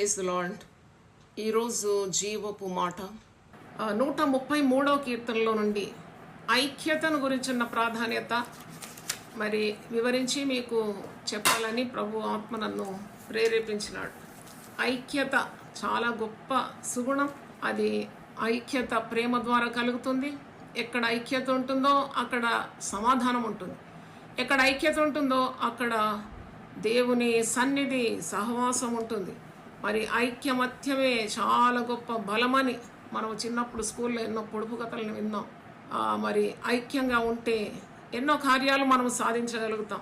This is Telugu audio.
Praise the lord. ఈరోజు జీవపు మాట 133వ కీర్తనలో నుండి ఐక్యతను గురించిన ప్రాధాన్యత మరి వివరించి మీకు చెప్పాలని ప్రభు ఆత్మ నన్ను ప్రేరేపించినాడు. ఐక్యత చాలా గొప్ప సుగుణం. అది ఐక్యత ప్రేమ ద్వారా కలుగుతుంది. ఎక్కడ ఐక్యత ఉంటుందో అక్కడ సమాధానం ఉంటుంది. ఎక్కడ ఐక్యత ఉంటుందో అక్కడ దేవుని సన్నిధి సహవాసం ఉంటుంది. మరి ఐక్యమత్యమే చాలా గొప్ప బలమని మనం చిన్నప్పుడు స్కూల్లో ఎన్నో పొడుపు కథలను విన్నాం. మరి ఐక్యంగా ఉంటే ఎన్నో కార్యాలు మనం సాధించగలుగుతాం.